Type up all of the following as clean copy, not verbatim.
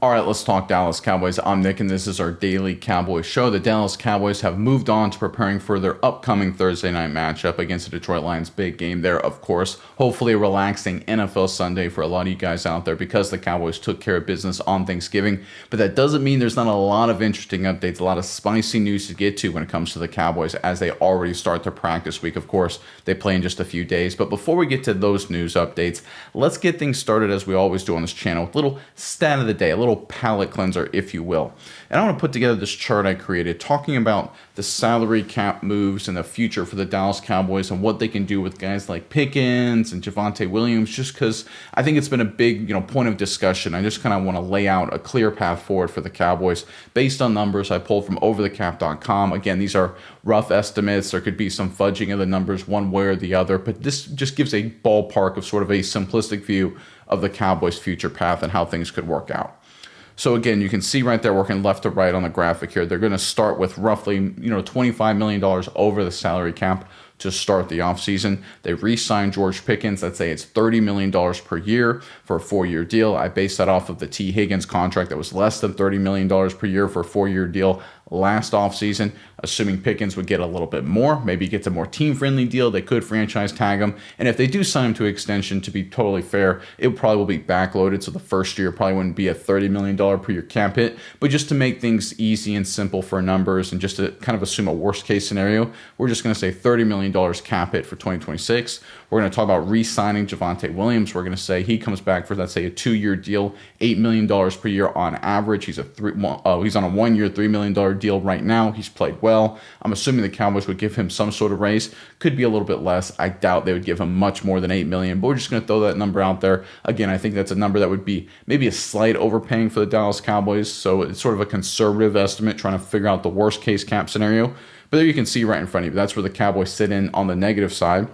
All right, let's talk Dallas Cowboys. I'm Nick, and this is our daily Cowboys show. The Dallas Cowboys have moved on to preparing for their upcoming Thursday night matchup against the Detroit Lions. Big game there, of course. Hopefully, a relaxing NFL Sunday for a lot of you guys out there because the Cowboys took care of business on Thanksgiving. But that doesn't mean there's not a lot of interesting updates, a lot of spicy news to get to when it comes to the Cowboys as they already start their practice week. Of course, they play in just a few days. But before we get to those news updates, let's get things started as we always do on this channel with a little stat of the day, a little palate cleanser, if you will. And I want to put together this chart I created talking about the salary cap moves and the future for the Dallas Cowboys and what they can do with guys like Pickens and Javonte Williams, just because I think it's been a big, point of discussion. I just kind of want to lay out a clear path forward for the Cowboys based on numbers I pulled from overthecap.com. Again, these are rough estimates. There could be some fudging of the numbers one way or the other, but this just gives a ballpark of sort of a simplistic view of the Cowboys' future path and how things could work out. So again, you can see right there working left to right on the graphic here. They're going to start with roughly, $25 million over the salary cap to start the offseason. They re-signed George Pickens. Let's say it's $30 million per year for a 4-year deal. I based that off of the T. Higgins contract that was less than $30 million per year for a 4-year deal last offseason, assuming Pickens would get a little bit more, maybe gets a more team-friendly deal. They could franchise tag him. And if they do sign him to extension, to be totally fair, it probably will be backloaded. So the first year probably wouldn't be a $30 million per year cap hit. But just to make things easy and simple for numbers and just to kind of assume a worst-case scenario, we're just going to say $30 million cap hit for 2026. We're going to talk about re-signing Javonte Williams. We're going to say he comes back for, let's say, a 2-year deal, $8 million per year on average. He's on a 1-year, $3 million deal right now. He's played well. I'm assuming the Cowboys would give him some sort of raise. Could be a little bit less. I doubt they would give him much more than $8 million, but we're just going to throw that number out there. Again, I think that's a number that would be maybe a slight overpaying for the Dallas Cowboys, so it's sort of a conservative estimate trying to figure out the worst case cap scenario. But there you can see right in front of you, that's where the Cowboys sit in on the negative side.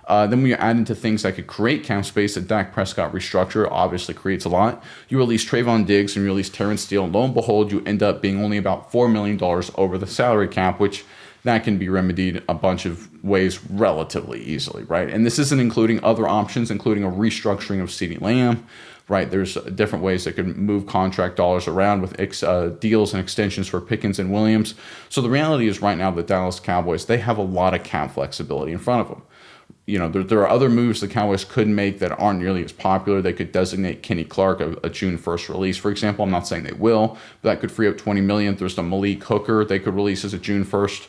Then when you add into things that could create cap space, the Dak Prescott restructure obviously creates a lot. You release Trevon Diggs and you release Terrence Steele, and lo and behold, you end up being only about $4 million over the salary cap, which that can be remedied a bunch of ways relatively easily, right? And this isn't including other options, including a restructuring of CeeDee Lamb, right? There's different ways that could move contract dollars around with deals and extensions for Pickens and Williams. So the reality is right now the Dallas Cowboys, they have a lot of cap flexibility in front of them. There are other moves the Cowboys could make that aren't nearly as popular. They could designate Kenny Clark a June 1st release, for example. I'm not saying they will, but that could free up $20 million. There's the Malik Hooker they could release as a June 1st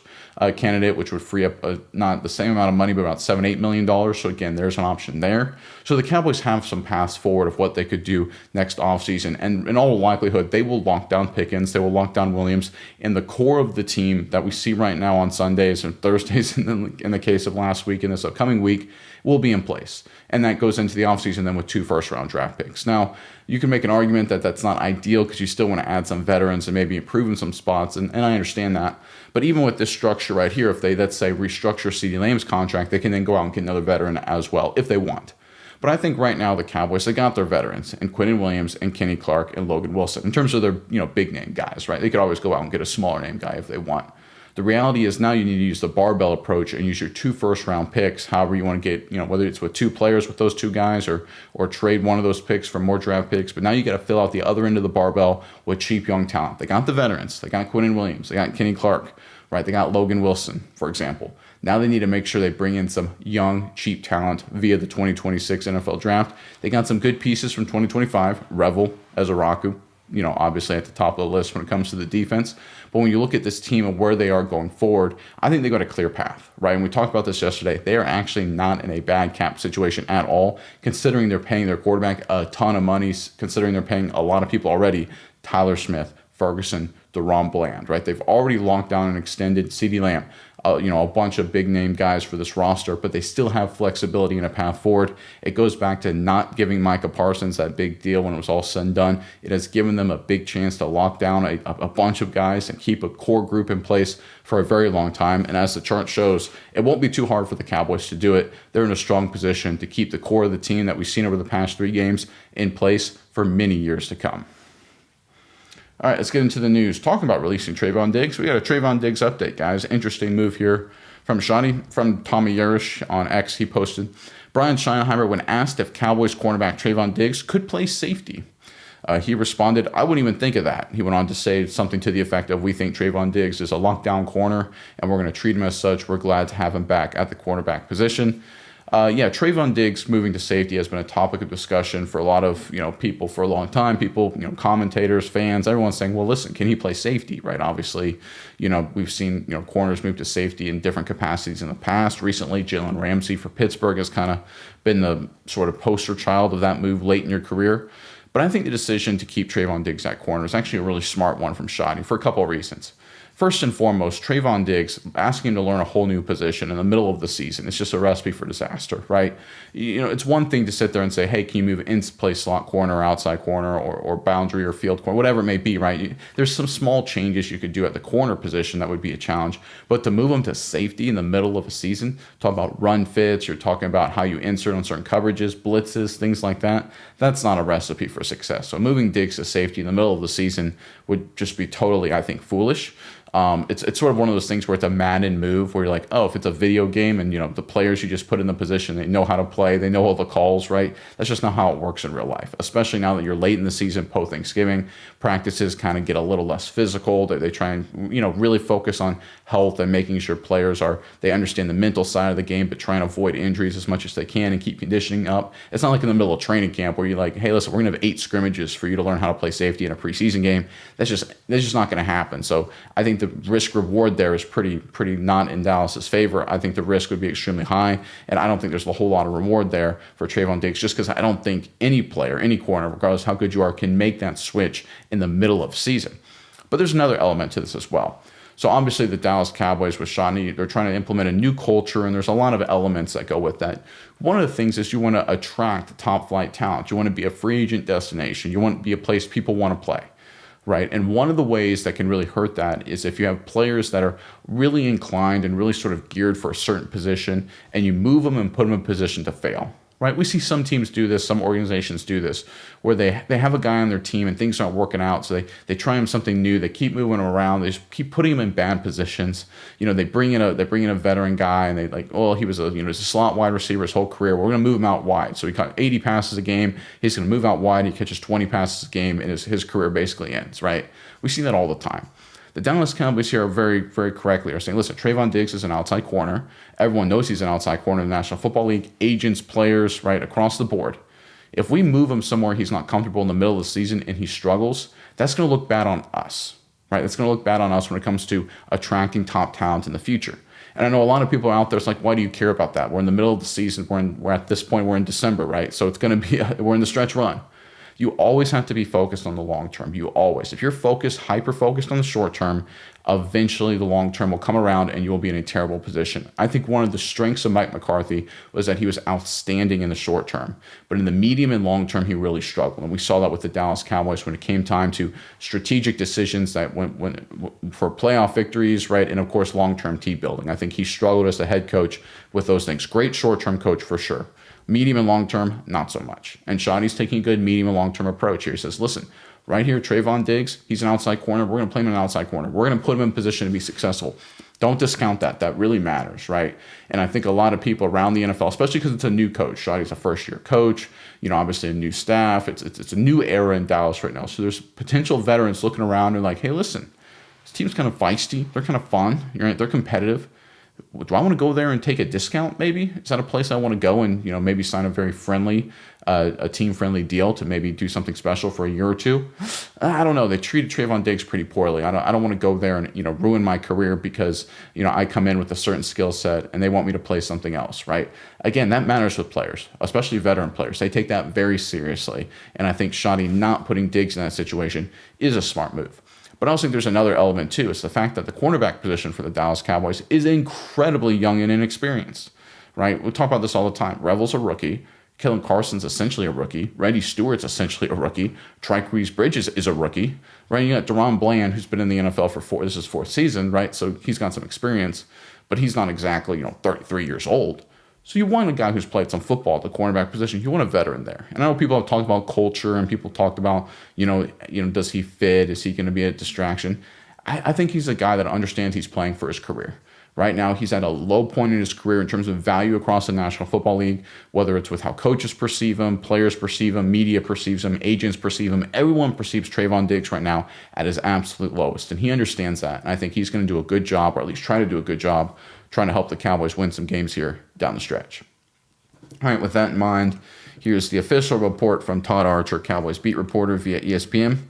candidate, which would free up not the same amount of money, but about $7-8 million. So again, there's an option there. So the Cowboys have some paths forward of what they could do next offseason. And in all likelihood, they will lock down Pickens. They will lock down Williams. And the core of the team that we see right now on Sundays and Thursdays in the case of last week and this upcoming week will be in place. And that goes into the offseason then with 2 first-round draft picks. Now, you can make an argument that that's not ideal because you still want to add some veterans and maybe improve in some spots, and I understand that. But even with this structure right here, if they, let's say, restructure CeeDee Lamb's contract, they can then go out and get another veteran as well if they want. But I think right now the Cowboys, they got their veterans in Quinnen Williams and Kenny Clark and Logan Wilson in terms of their big name guys, right? They could always go out and get a smaller name guy if they want. The reality is now you need to use the barbell approach and use your 2 first-round picks, however you want to get, whether it's with 2 players with those 2 guys or trade one of those picks for more draft picks. But now you got to fill out the other end of the barbell with cheap young talent. They got the veterans. They got Quinnen Williams. They got Kenny Clark, right? They got Logan Wilson, for example. Now they need to make sure they bring in some young, cheap talent via the 2026 NFL Draft. They got some good pieces from 2025, Revel, Ezaraku, obviously at the top of the list when it comes to the defense. But when you look at this team and where they are going forward, I think they got a clear path, right? And we talked about this yesterday. They are actually not in a bad cap situation at all, considering they're paying their quarterback a ton of money, considering they're paying a lot of people already, Tyler Smith, Ferguson, DeRon Bland, right? They've already locked down and extended CeeDee Lamb, a bunch of big name guys for this roster, but they still have flexibility and a path forward. It goes back to not giving Micah Parsons that big deal when it was all said and done. It has given them a big chance to lock down a bunch of guys and keep a core group in place for a very long time. And as the chart shows, it won't be too hard for the Cowboys to do it. They're in a strong position to keep the core of the team that we've seen over the past 3 games in place for many years to come. All right, let's get into the news. Talking about releasing Trevon Diggs, we got a Trevon Diggs update, guys. Interesting move here from Tommy Yerish on X. He posted, Brian Schottenheimer, when asked if Cowboys cornerback Trevon Diggs could play safety, He responded, "I wouldn't even think of that." He went on to say something to the effect of, "We think Trevon Diggs is a lockdown corner, and we're going to treat him as such. We're glad to have him back at the cornerback position." Yeah, Trevon Diggs moving to safety has been a topic of discussion for a lot of people for a long time. People, commentators, fans, everyone's saying, "Well, listen, can he play safety?" Right? Obviously, we've seen corners move to safety in different capacities in the past. Recently, Jalen Ramsey for Pittsburgh has kind of been the sort of poster child of that move late in your career. But I think the decision to keep Trevon Diggs at corner is actually a really smart one from Shoddy for a couple of reasons. First and foremost, Trevon Diggs, asking him to learn a whole new position in the middle of the season, it's just a recipe for disaster, right? It's one thing to sit there and say, "Hey, can you move in play slot corner, outside corner, or boundary or field corner," whatever it may be, right? There's some small changes you could do at the corner position that would be a challenge. But to move him to safety in the middle of a season, talk about run fits, you're talking about how you insert on certain coverages, blitzes, things like that, that's not a recipe for success. So moving Diggs to safety in the middle of the season would just be totally, I think, foolish. It's sort of one of those things where it's a Madden move where you're like, oh, if it's a video game and the players you just put in the position, they know how to play, they know all the calls, right? That's just not how it works in real life, especially now that you're late in the season, post Thanksgiving. Practices kind of get a little less physical. They try and really focus on health and making sure players they understand the mental side of the game, but try and avoid injuries as much as they can and keep conditioning up. It's not like in the middle of training camp where you're like, "Hey, listen, we're gonna have 8 scrimmages for you to learn how to play safety in a preseason game." That's just not going to happen. So I think the risk reward there is pretty not in Dallas's favor. I think the risk would be extremely high, and I don't think there's a whole lot of reward there for Trevon Diggs, just because I don't think any player, any corner, regardless how good you are, can make that switch in the middle of season. But there's another element to this as well. So obviously the Dallas Cowboys with Shawnee, they're trying to implement a new culture, and there's a lot of elements that go with that. One of the things is you want to attract top flight talent. You want to be a free agent destination. You want to be a place people want to play, right? And one of the ways that can really hurt that is if you have players that are really inclined and really sort of geared for a certain position, and you move them and put them in a position to fail. Right? We see some teams do this, some organizations do this, where they have a guy on their team and things aren't working out, so they try him something new, they keep moving him around, they just keep putting him in bad positions. They bring in a veteran guy, and he was a slot wide receiver his whole career. We're going to move him out wide. So he caught 80 passes a game. He's going to move out wide. He catches 20 passes a game, and his career basically ends. Right? We see that all the time. The Dallas Cowboys here are very, very correctly are saying, listen, Trevon Diggs is an outside corner. Everyone knows he's an outside corner in the National Football League. Agents, players, right, across the board. If we move him somewhere he's not comfortable in the middle of the season and he struggles, that's going to look bad on us, right? That's going to look bad on us when it comes to attracting top talent in the future. And I know a lot of people out there, it's like, why do you care about that? We're in the middle of the season. We're at this point, we're in December, right? So it's going to be, we're in the stretch run. You always have to be focused on the long term. You always. If you're hyper-focused on the short term, eventually the long term will come around and you will be in a terrible position. I think one of the strengths of Mike McCarthy was that he was outstanding in the short term. But in the medium and long term, he really struggled. And we saw that with the Dallas Cowboys when it came time to strategic decisions that went for playoff victories, right? And of course, long-term team building. I think he struggled as a head coach with those things. Great short-term coach for sure. Medium and long-term, not so much. And Shoddy's taking a good medium and long-term approach here. He says, listen, right here, Trevon Diggs, he's an outside corner. We're going to play him in an outside corner. We're going to put him in position to be successful. Don't discount that. That really matters, right? And I think a lot of people around the NFL, especially because it's a new coach, Shoddy's a first-year coach, obviously a new staff. It's a new era in Dallas right now. So there's potential veterans looking around and like, hey, listen, this team's kind of feisty. They're kind of fun. They're competitive. Do I want to go there and take a discount maybe? Is that a place I want to go and, maybe sign a very friendly, a team-friendly deal to maybe do something special for a year or two? I don't know. They treated Trevon Diggs pretty poorly. I don't want to go there and, ruin my career because, I come in with a certain skill set and they want me to play something else, right? Again, that matters with players, especially veteran players. They take that very seriously. And I think Shoddy not putting Diggs in that situation is a smart move. But I also think there's another element, too. It's the fact that the cornerback position for the Dallas Cowboys is incredibly young and inexperienced, right? We talk about this all the time. Revel's a rookie. Kellen Carson's essentially a rookie. Randy Stewart's essentially a rookie. Triqueze Bridges is a rookie, right? You got Deron Bland, who's been in the NFL for this is 4th season, right? So he's got some experience, but he's not exactly, 33 years old. So you want a guy who's played some football at the cornerback position. You want a veteran there. And I know people have talked about culture and people talked about, does he fit? Is he going to be a distraction? I think he's a guy that understands he's playing for his career, Right now, he's at a low point in his career in terms of value across the National Football League, whether it's with how coaches perceive him, players perceive him, media perceives him, agents perceive him. Everyone perceives Trevon Diggs right now at his absolute lowest, and he understands that. And I think he's going to do a good job, or at least try to do a good job, trying to help the Cowboys win some games here down the stretch. All right, with that in mind, here's the official report from Todd Archer, Cowboys beat reporter via ESPN.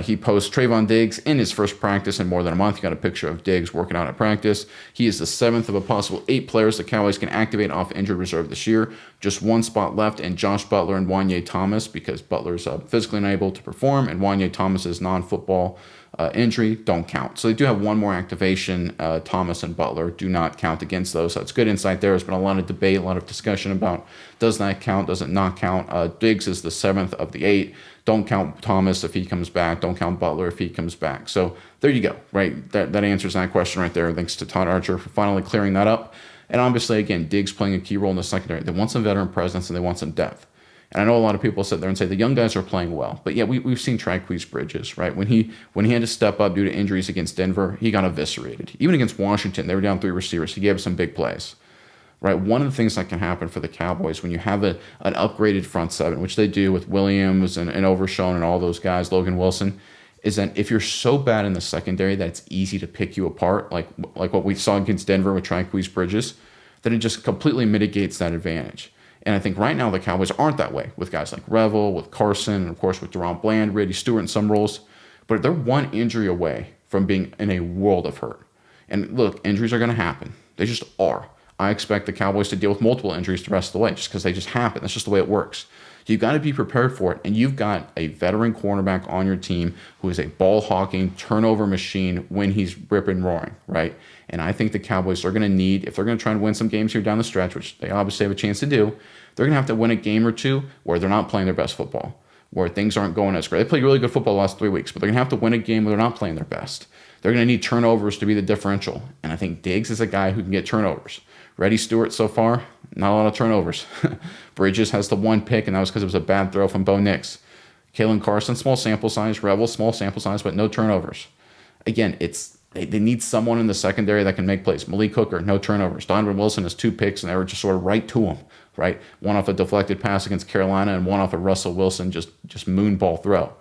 He posts Trevon Diggs in his first practice in more than a month. You got a picture of Diggs working out at practice. He is the 7th of a possible 8 players the Cowboys can activate off injured reserve this year. Just one spot left, and Josh Butler and Wanye Thomas, because Butler's physically unable to perform, and Wanye Thomas's non-football injury don't count. So they do have one more activation. Thomas and Butler do not count against those. So it's good insight there. There's been a lot of debate, a lot of discussion about does that count, does it not count. Diggs is the 7th of the 8. Don't count Thomas if he comes back. Don't count Butler if he comes back. So there you go, right? That answers that question right there. Thanks to Todd Archer for finally clearing that up. And obviously, again, Diggs playing a key role in the secondary. They want some veteran presence and they want some depth. And I know a lot of people sit there and say the young guys are playing well. But yeah, we've seen Triquise Bridges, right? When he had to step up due to injuries against Denver, he got eviscerated. Even against Washington, they were down 3 receivers. He gave us some big plays. Right, one of the things that can happen for the Cowboys when you have an upgraded front seven, which they do with Williams and Overshown and all those guys, Logan Wilson, is that if you're so bad in the secondary that it's easy to pick you apart, like what we saw against Denver with Triquise Bridges, then it just completely mitigates that advantage. And I think right now the Cowboys aren't that way with guys like Revel, with Carson, and of course with Deron Bland, Brady Stewart in some roles. But they're one injury away from being in a world of hurt. And look, injuries are going to happen. They just are. I expect the Cowboys to deal with multiple injuries the rest of the way just because they just happen. That's just the way it works. You've got to be prepared for it, and you've got a veteran cornerback on your team who is a ball-hawking turnover machine when he's ripping and roaring, right? And I think the Cowboys are going to need, if they're going to try and win some games here down the stretch, which they obviously have a chance to do, they're going to have to win a game or two where they're not playing their best football, where things aren't going as great. They played really good football the last 3 weeks, but they're going to have to win a game where they're not playing their best. They're going to need turnovers to be the differential, and I think Diggs is a guy who can get turnovers. Brady Stewart so far, not a lot of turnovers. Bridges has the 1 pick, and that was because it was a bad throw from Bo Nix. Kalen Carson, small sample size. Revel, small sample size, but no turnovers. Again, they need someone in the secondary that can make plays. Malik Hooker, no turnovers. Donovan Wilson has 2 picks, and they were just sort of right to him, right? One off a deflected pass against Carolina, and one off a Russell Wilson just moonball throw.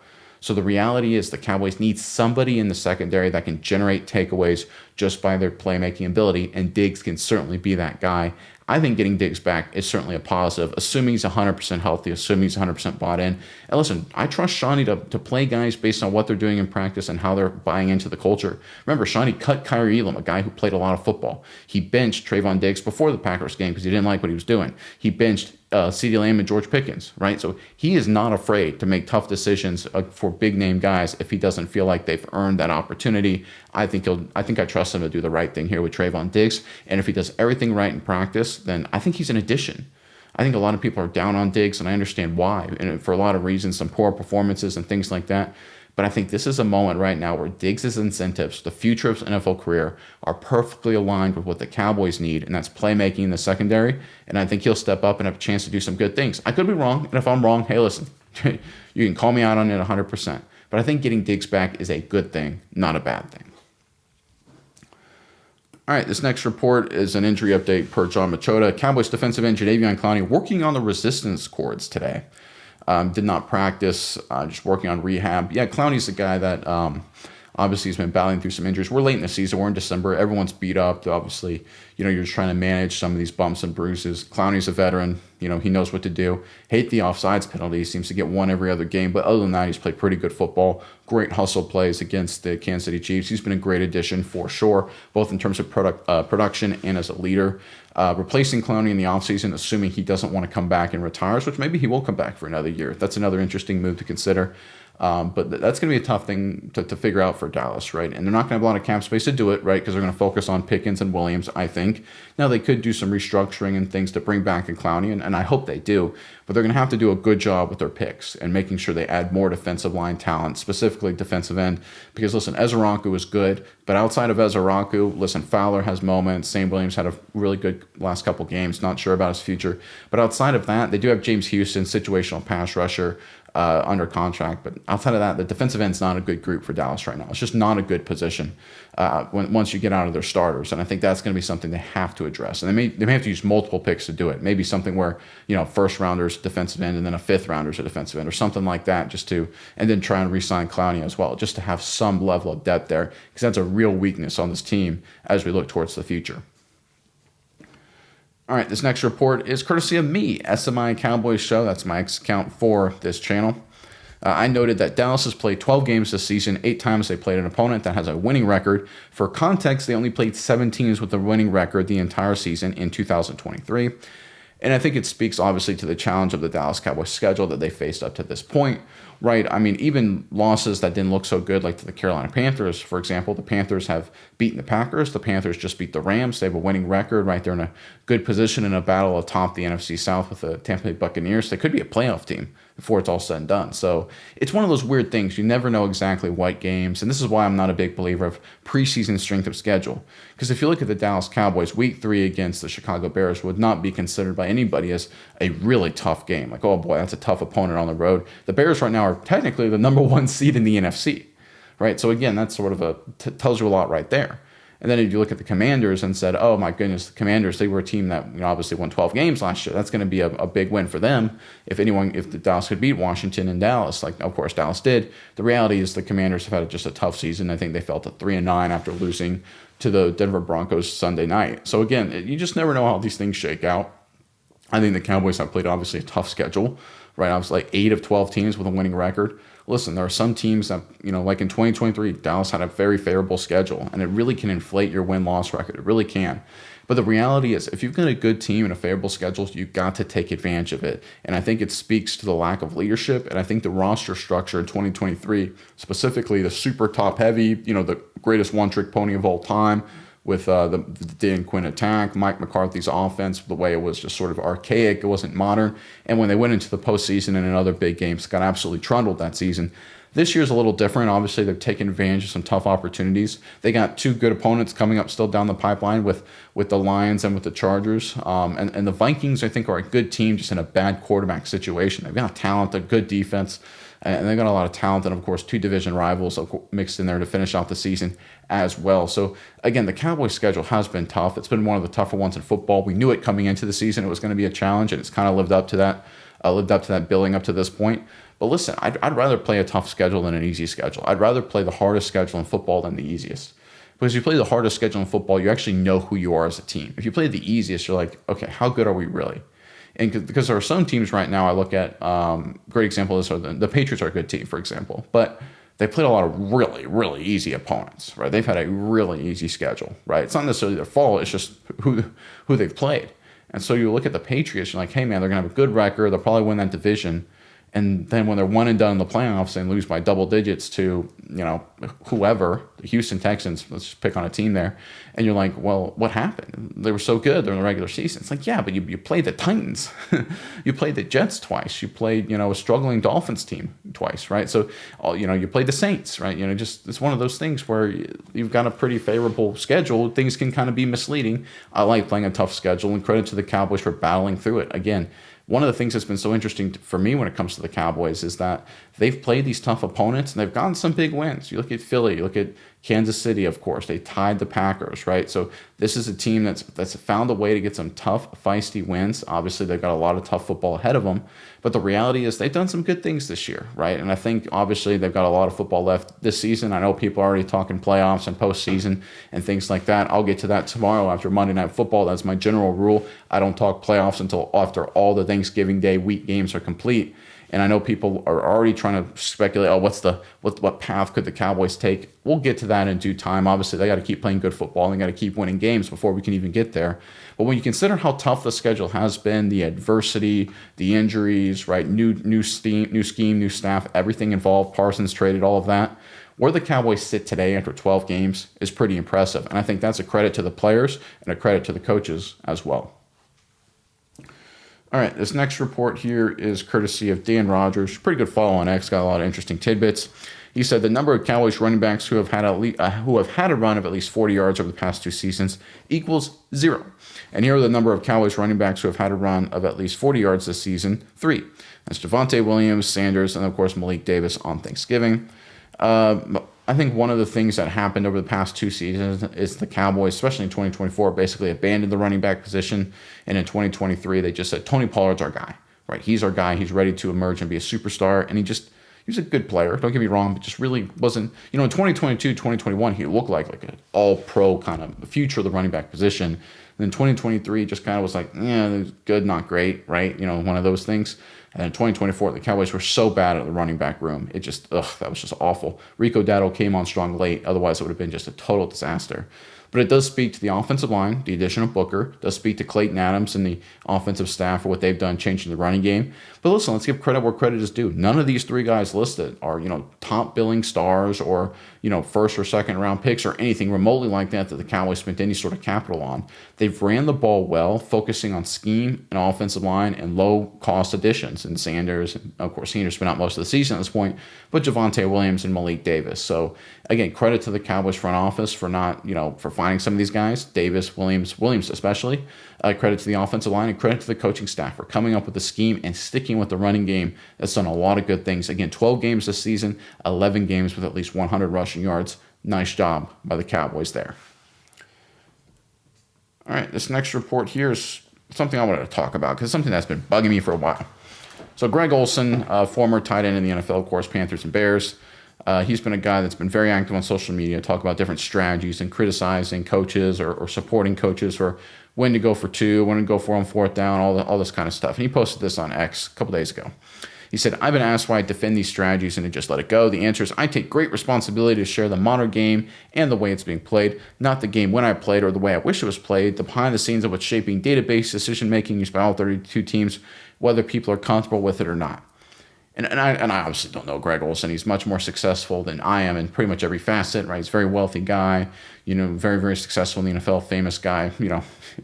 So the reality is the Cowboys need somebody in the secondary that can generate takeaways just by their playmaking ability, and Diggs can certainly be that guy. I think getting Diggs back is certainly a positive, assuming he's 100% healthy, assuming he's 100% bought in. And listen, I trust Shawnee to play guys based on what they're doing in practice and how they're buying into the culture. Remember, Shawnee cut Kyrie Elam, a guy who played a lot of football. He benched Trevon Diggs before the Packers game because he didn't like what he was doing. He benched CeeDee Lamb and George Pickens, right? So he is not afraid to make tough decisions for big-name guys if he doesn't feel like they've earned that opportunity. I think I trust him to do the right thing here with Trevon Diggs. And if he does everything right in practice, then I think he's an addition. I think a lot of people are down on Diggs, and I understand why, and for a lot of reasons, some poor performances and things like that. But I think this is a moment right now where Diggs' incentives, the future of his NFL career, are perfectly aligned with what the Cowboys need, and that's playmaking in the secondary. And I think he'll step up and have a chance to do some good things. I could be wrong, and if I'm wrong, hey, listen, you can call me out on it 100%. But I think getting Diggs back is a good thing, not a bad thing. All right, this next report is an injury update per John Machota. Cowboys defensive end Jadeveon Clowney working on the resistance cords today. Did not practice, just working on rehab. Yeah, Clowney's a guy that obviously he's been battling through some injuries. We're late in the season. We're in December. Everyone's beat up. Obviously, you're just trying to manage some of these bumps and bruises. Clowney's a veteran. He knows what to do. Hate the offsides penalty. He seems to get one every other game. But other than that, he's played pretty good football. Great hustle plays against the Kansas City Chiefs. He's been a great addition for sure, both in terms of production and as a leader. Replacing Clowney in the offseason, assuming he doesn't want to come back and retires, which maybe he will come back for another year. That's another interesting move to consider. But that's going to be a tough thing to figure out for Dallas, right? And they're not going to have a lot of cap space to do it, right? Because they're going to focus on Pickens and Williams, I think. Now, they could do some restructuring and things to bring back in Clowney, and I hope they do. But they're going to have to do a good job with their picks and making sure they add more defensive line talent, specifically defensive end. Because, listen, Ezeranku is good, but outside of Ezeranku, listen, Fowler has moments. Sam Williams had a really good last couple games. Not sure about his future. But outside of that, they do have James Houston, situational pass rusher. under contract. But outside of that, the defensive end's not a good group for Dallas right now. It's just not a good position once you get out of their starters. And I think that's going to be something they have to address. And they may have to use multiple picks to do it. Maybe something where, first rounders defensive end and then a fifth rounders a defensive end or something like that, and then try and re-sign Clowney as well, just to have some level of depth there, because that's a real weakness on this team as we look towards the future. All right, this next report is courtesy of me, SMI Cowboys Show. That's my account for this channel. I noted that Dallas has played 12 games this season. 8 times they played an opponent that has a winning record. For context, they only played 7 teams with a winning record the entire season in 2023. And I think it speaks obviously to the challenge of the Dallas Cowboys schedule that they faced up to this point, right? I mean, even losses that didn't look so good, like to the Carolina Panthers, for example. The Panthers have beaten the Packers. The Panthers just beat the Rams. They have a winning record, right? They're in a good position in a battle atop the NFC South with the Tampa Bay Buccaneers. They could be a playoff team before it's all said and done. So it's one of those weird things. You never know exactly what games. And this is why I'm not a big believer of preseason strength of schedule. Because if you look at the Dallas Cowboys, week 3 against the Chicago Bears would not be considered by anybody as a really tough game. Like, oh boy, that's a tough opponent on the road. The Bears right now are technically the number 1 seed in the NFC, right? So again, that's sort of tells you a lot right there. And then if you look at the Commanders and said, oh my goodness, the Commanders, they were a team that obviously won 12 games last year. That's going to be a big win for them. If the Dallas could beat Washington and Dallas, like of course Dallas did. The reality is the Commanders have had just a tough season. I think they fell to 3-9 after losing to the Denver Broncos Sunday night. So again, you just never know how these things shake out. I think the Cowboys have played obviously a tough schedule, right? Obviously like 8 of 12 teams with a winning record. Listen, there are some teams that, like in 2023, Dallas had a very favorable schedule, and it really can inflate your win-loss record. It really can. But the reality is, if you've got a good team and a favorable schedule, you've got to take advantage of it. And I think it speaks to the lack of leadership. And I think the roster structure in 2023, specifically the super top-heavy, the greatest one-trick pony of all time, with the Dan Quinn attack, Mike McCarthy's offense, the way it was just sort of archaic, it wasn't modern. And when they went into the postseason and in other big games, got absolutely trundled that season. This year's a little different. Obviously, they've taken advantage of some tough opportunities. They got 2 good opponents coming up still down the pipeline with the Lions and with the Chargers. And the Vikings, I think, are a good team just in a bad quarterback situation. They've got talent, a good defense, and they've got a lot of talent, and of course 2 division rivals mixed in there to finish out the season as well. So again, the Cowboys schedule has been tough. It's been one of the tougher ones in football. We knew it coming into the season. It was going to be a challenge, and it's kind of lived up to that billing up to this point. But listen, I'd rather play a tough schedule than an easy schedule. I'd rather play the hardest schedule in football than the easiest. Because if you play the hardest schedule in football, you actually know who you are as a team. If you play the easiest, you're like, okay, how good are we really? And because there are some teams right now I look at, great example is the Patriots are a good team, for example, but they played a lot of really, really easy opponents, right? They've had a really easy schedule, right? It's not necessarily their fault. It's just who they've played. And so you look at the Patriots, you're like, hey, man, they're going to have a good record. They'll probably win that division. And then when they're 1 and done in the playoffs and lose by double digits to, whoever, the Houston Texans, let's just pick on a team there. And you're like, well, what happened? They were so good during the regular season. It's like, yeah, but you played the Titans. You played the Jets twice. You played, a struggling Dolphins team twice, right? So, you played the Saints, right? Just it's one of those things where you've got a pretty favorable schedule. Things can kind of be misleading. I like playing a tough schedule, and credit to the Cowboys for battling through it. Again, one of the things that's been so interesting for me when it comes to the Cowboys is that they've played these tough opponents and they've gotten some big wins. You look at Philly, you look at Kansas City, of course. They tied the Packers, right? So this is a team that's found a way to get some tough, feisty wins. Obviously, they've got a lot of tough football ahead of them. But the reality is they've done some good things this year, right? And I think, obviously, they've got a lot of football left this season. I know people are already talking playoffs and postseason and things like that. I'll get to that tomorrow after Monday Night Football. That's my general rule. I don't talk playoffs until after all the Thanksgiving Day week games are complete. And I know people are already trying to speculate, what path could the Cowboys take? We'll get to that in due time. Obviously, they got to keep playing good football and they got to keep winning games before we can even get there. But when you consider how tough the schedule has been, the adversity, the injuries, right, new scheme, new staff, everything involved, Parsons traded, all of that, where the Cowboys sit today after 12 games is pretty impressive. And I think that's a credit to the players and a credit to the coaches as well. All right, this next report here is courtesy of Dan Rogers. Pretty good follow on X, got a lot of interesting tidbits. He said the number of Cowboys running backs who have had a run of at least 40 yards over the past 2 seasons equals 0. And here are the number of Cowboys running backs who have had a run of at least 40 yards this season, 3. That's Javonte Williams, Sanders, and of course Malik Davis on Thanksgiving. I think one of the things that happened over the past 2 seasons is the Cowboys, especially in 2024, basically abandoned the running back position. And in 2023, they just said, Tony Pollard's our guy, right? He's our guy. He's ready to emerge and be a superstar. And he was a good player. Don't get me wrong, but just really wasn't, in 2022, 2021, he looked like an all-pro kind of future of the running back position. And then 2023 just kind of was like, yeah, good, not great, right? One of those things. And in 2024, the Cowboys were so bad at the running back room. That was just awful. Rico Dowdle came on strong late. Otherwise, it would have been just a total disaster. But it does speak to the offensive line, the addition of Booker, does speak to Clayton Adams and the offensive staff for what they've done changing the running game. But listen, let's give credit where credit is due. None of these three guys listed are, top billing stars or, first or second round picks or anything remotely like that the Cowboys spent any sort of capital on. They've ran the ball well, focusing on scheme and offensive line and low cost additions. And Sanders, and of course, Sanders been out most of the season at this point, but Javonte Williams and Malik Davis. So again, credit to the Cowboys front office for not, for finding some of these guys, Davis, Williams especially. Credit to the offensive line and credit to the coaching staff for coming up with the scheme and sticking with the running game. That's done a lot of good things. Again, 12 games this season, 11 games with at least 100 rushing yards. Nice job by the Cowboys there. All right, this next report here is something I wanted to talk about because it's something that's been bugging me for a while. So Greg Olsen, former tight end in the NFL, of course, Panthers and Bears. He's been a guy that's been very active on social media, talk about different strategies and criticizing coaches or supporting coaches for when to go for two, when to go for on fourth down, all this kind of stuff. And he posted this on X a couple days ago. He said, I've been asked why I defend these strategies and to just let it go. The answer is I take great responsibility to share the modern game and the way it's being played, not the game when I played or the way I wish it was played, the behind the scenes of what's shaping database decision-making used by all 32 teams, whether people are comfortable with it or not. And I obviously don't know Greg Olsen. He's much more successful than I am in pretty much every facet, right? He's a very wealthy guy, very, very successful in the NFL, famous guy, in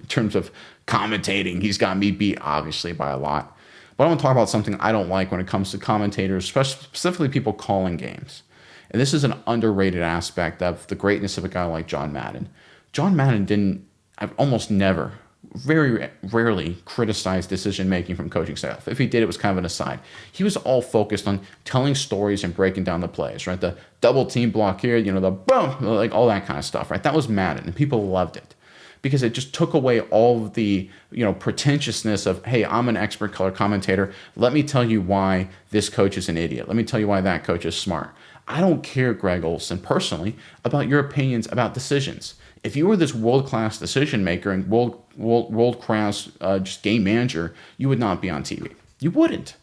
terms of commentating. He's got me beat, obviously, by a lot. But I want to talk about something I don't like when it comes to commentators, specifically people calling games. And this is an underrated aspect of the greatness of a guy like John Madden. John Madden I've almost never, very rarely criticized decision-making from coaching staff. If he did, it was kind of an aside. He was all focused on telling stories and breaking down the plays, right? The double team block here, the boom, like all that kind of stuff, right? That was Madden, and people loved it. Because it just took away all of the, pretentiousness of, hey, I'm an expert color commentator. Let me tell you why this coach is an idiot. Let me tell you why that coach is smart. I don't care, Greg Olsen, personally, about your opinions about decisions. If you were this world-class decision maker and world-class just game manager, you would not be on TV. You wouldn't.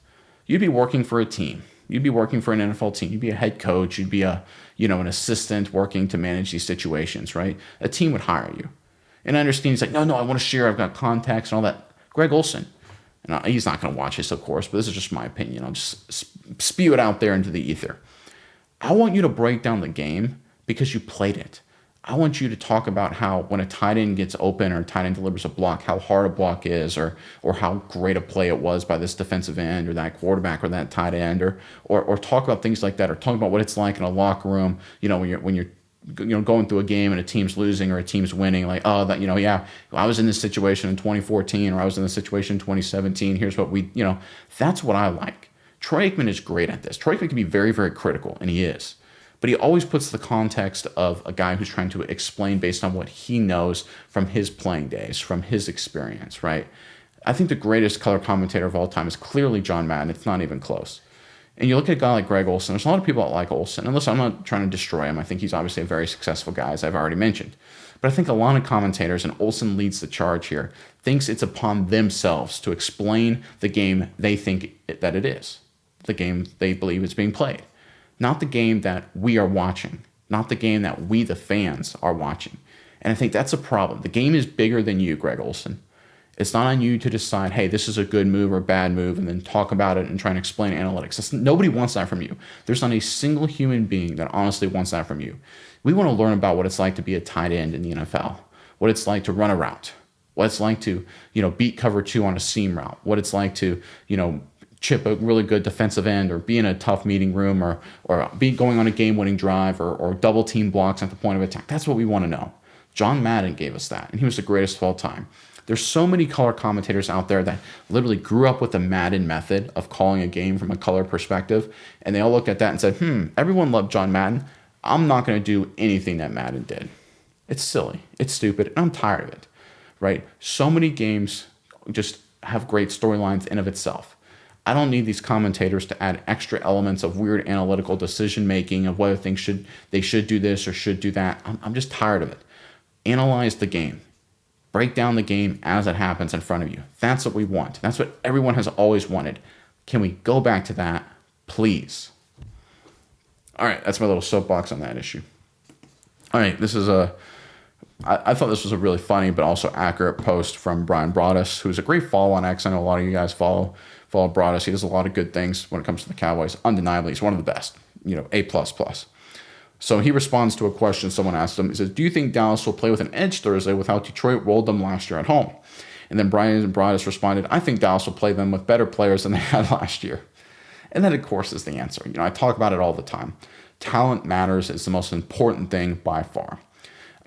You'd be working for a team. You'd be working for an NFL team. You'd be a head coach. You'd be an assistant working to manage these situations, right? A team would hire you. And I understand he's like, no, I want to share. I've got contacts and all that. Greg Olsen, and he's not going to watch this, of course, but this is just my opinion. I'll just spew it out there into the ether. I want you to break down the game because you played it. I want you to talk about how when a tight end gets open or a tight end delivers a block, how hard a block is or how great a play it was by this defensive end or that quarterback or that tight end or talk about things like that or talk about what it's like in a locker room, when you're going through a game and a team's losing or a team's winning, like, oh, that, I was in this situation in 2014 or I was in this situation in 2017. Here's what that's what I like. Troy Aikman is great at this. Troy Aikman can be very, very critical, and he is. But he always puts the context of a guy who's trying to explain based on what he knows from his playing days, from his experience, right? I think the greatest color commentator of all time is clearly John Madden. It's not even close. And you look at a guy like Greg Olsen, there's a lot of people that like Olsen. And listen, I'm not trying to destroy him. I think he's obviously a very successful guy, as I've already mentioned. But I think a lot of commentators, and Olsen leads the charge here, thinks it's upon themselves to explain the game they think that it is, the game they believe is being played. Not the game that we are watching, not the game that we, the fans, are watching. And I think that's a problem. The game is bigger than you, Greg Olsen. It's not on you to decide, hey, this is a good move or a bad move, and then talk about it and try and explain analytics. Nobody wants that from you. There's not a single human being that honestly wants that from you. We want to learn about what it's like to be a tight end in the NFL, what it's like to run a route, what it's like to, beat cover two on a seam route, what it's like to, chip a really good defensive end or be in a tough meeting room or be going on a game-winning drive or double team blocks at the point of attack. That's what we want to know. John Madden gave us that, and he was the greatest of all time. There's so many color commentators out there that literally grew up with the Madden method of calling a game from a color perspective, and they all looked at that and said, everyone loved John Madden. I'm not going to do anything that Madden did. It's silly. It's stupid. And I'm tired of it, right? So many games just have great storylines in of itself. I don't need these commentators to add extra elements of weird analytical decision making of whether they should do this or should do that. I'm just tired of it. Analyze the game. Break down the game as it happens in front of you. That's what we want. That's what everyone has always wanted. Can we go back to that, please? All right, that's my little soapbox on that issue. All right, I thought this was a really funny but also accurate post from Brian Broaddus, who's a great follow on X. I know a lot of you guys follow Broaddus. He does a lot of good things when it comes to the Cowboys. Undeniably, he's one of the best. A++. So he responds to a question someone asked him. He says, do you think Dallas will play with an edge Thursday with how Detroit rolled them last year at home? And then Brian Broaddus responded, I think Dallas will play them with better players than they had last year. And that, of course, is the answer. I talk about it all the time. Talent matters. It's the most important thing by far.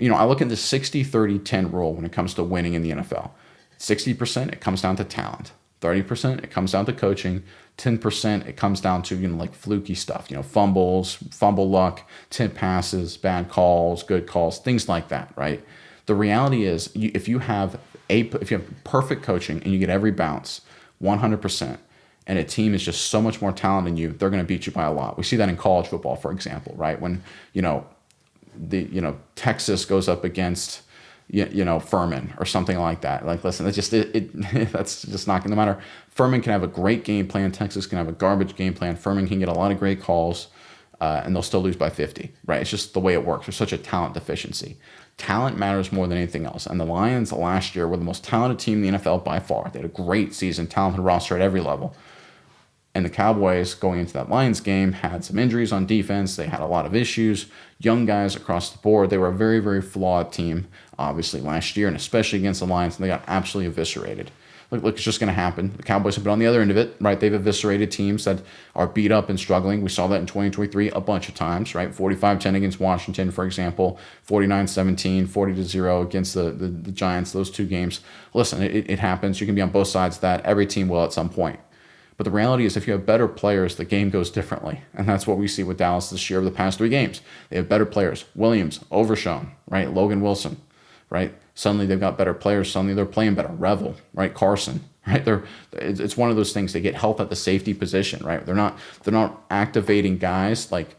I look at the 60-30-10 rule when it comes to winning in the NFL. 60%, it comes down to talent. 30%, it comes down to coaching. 10%, it comes down to, like fluky stuff, fumbles, fumble luck, tip passes, bad calls, good calls, things like that, right? The reality is if you have perfect coaching and you get every bounce, 100%, and a team is just so much more talented than you, they're going to beat you by a lot. We see that in college football, for example, right? When, Texas goes up against, Furman or something like that. Like, listen, that's just that's just not going to matter. Furman can have a great game plan. Texas can have a garbage game plan. Furman can get a lot of great calls, and they'll still lose by 50, right? It's just the way it works. There's such a talent deficiency. Talent matters more than anything else. And the Lions last year were the most talented team in the NFL by far. They had a great season, talented roster at every level. And the Cowboys, going into that Lions game, had some injuries on defense. They had a lot of issues, young guys across the board. They were a very, very flawed team, obviously, last year, and especially against the Lions, and they got absolutely eviscerated. Look, it's just going to happen. The Cowboys have been on the other end of it, right? They've eviscerated teams that are beat up and struggling. We saw that in 2023 a bunch of times, right? 45-10 against Washington, for example, 49-17, 40-0 against the Giants, those two games. Listen, it happens. You can be on both sides of that. Every team will at some point. But the reality is if you have better players, the game goes differently. And that's what we see with Dallas this year over the past 3 games. They have better players. Williams, Overshown, right? Logan Wilson, right? Suddenly they've got better players. Suddenly they're playing better. Revel, right? Carson, right? It's one of those things. They get help at the safety position, right? They're not activating guys like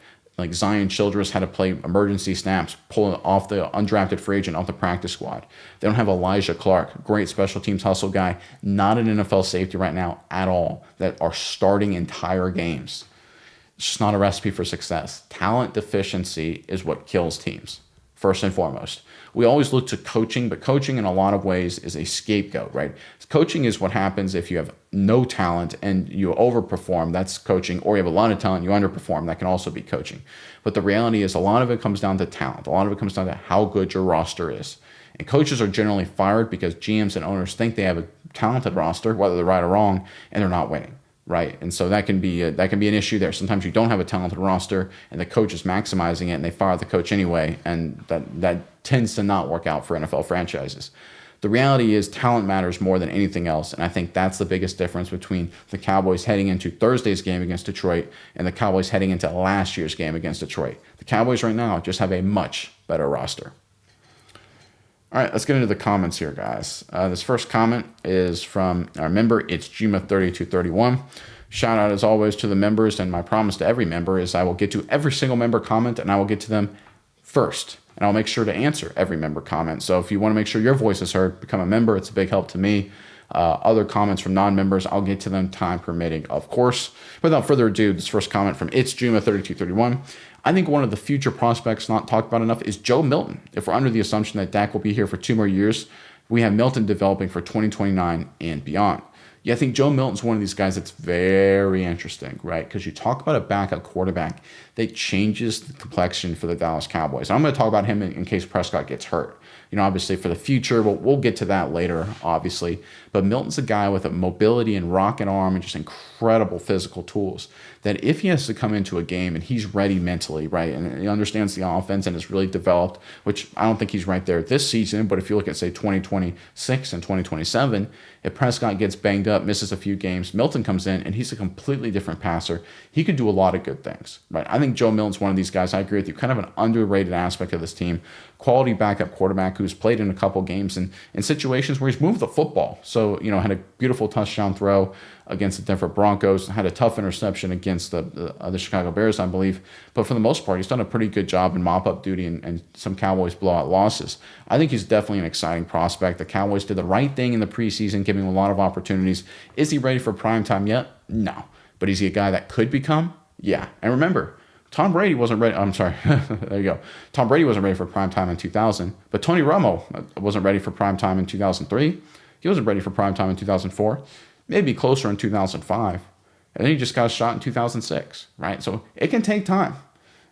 Zion Childress had to play emergency snaps, pulling off the undrafted free agent off the practice squad. They don't have Elijah Clark, great special teams hustle guy, not an NFL safety right now at all, that are starting entire games. It's just not a recipe for success. Talent deficiency is what kills teams, first and foremost. We always look to coaching, but coaching in a lot of ways is a scapegoat, right? Coaching is what happens if you have no talent and you overperform. That's coaching. Or you have a lot of talent, you underperform. That can also be coaching. But the reality is a lot of it comes down to talent. A lot of it comes down to how good your roster is. And coaches are generally fired because GMs and owners think they have a talented roster, whether they're right or wrong, and they're not winning. Right, and so that can be an issue there. Sometimes you don't have a talented roster, and the coach is maximizing it, and they fire the coach anyway, and that tends to not work out for NFL franchises. The reality is talent matters more than anything else, and I think that's the biggest difference between the Cowboys heading into Thursday's game against Detroit and the Cowboys heading into last year's game against Detroit. The Cowboys right now just have a much better roster. All right, let's get into the comments here, guys. This first comment is from our member. It's Jima3231. Shout out, as always, to the members, and my promise to every member is I will get to every single member comment, and I will get to them first. And I'll make sure to answer every member comment. So if you want to make sure your voice is heard, become a member. It's a big help to me. Other comments from non-members, I'll get to them time permitting, of course. But without further ado, this first comment from It's Juma3231. I think one of the future prospects not talked about enough is Joe Milton. If we're under the assumption that Dak will be here for 2 more years, we have Milton developing for 2029 and beyond. Yeah, I think Joe Milton's one of these guys that's very interesting, right? Because you talk about a backup quarterback that changes the complexion for the Dallas Cowboys. I'm going to talk about him in case Prescott gets hurt. Obviously for the future, but we'll get to that later, obviously. But Milton's a guy with a mobility and rocket arm and just incredible physical tools that if he has to come into a game and he's ready mentally, right, and he understands the offense and is really developed, which I don't think he's right there this season, but if you look at, say, 2026 and 2027, if Prescott gets banged up, misses a few games, Milton comes in and he's a completely different passer. He could do a lot of good things, right? I think Joe Milton's one of these guys. I agree with you, kind of an underrated aspect of this team. Quality backup quarterback who's played in a couple games and in situations where he's moved the football. So, had a beautiful touchdown throw against the Denver Broncos, had a tough interception against the Chicago Bears, I believe. But for the most part, he's done a pretty good job in mop-up duty and some Cowboys blowout losses. I think he's definitely an exciting prospect. The Cowboys did the right thing in the preseason, giving him a lot of opportunities. Is he ready for prime time yet? No. But is he a guy that could become? Yeah. And remember, Tom Brady wasn't ready. I'm sorry. There you go. Tom Brady wasn't ready for prime time in 2000, but Tony Romo wasn't ready for prime time in 2003. He wasn't ready for prime time in 2004. Maybe closer in 2005. And then he just got shot in 2006, right? So it can take time.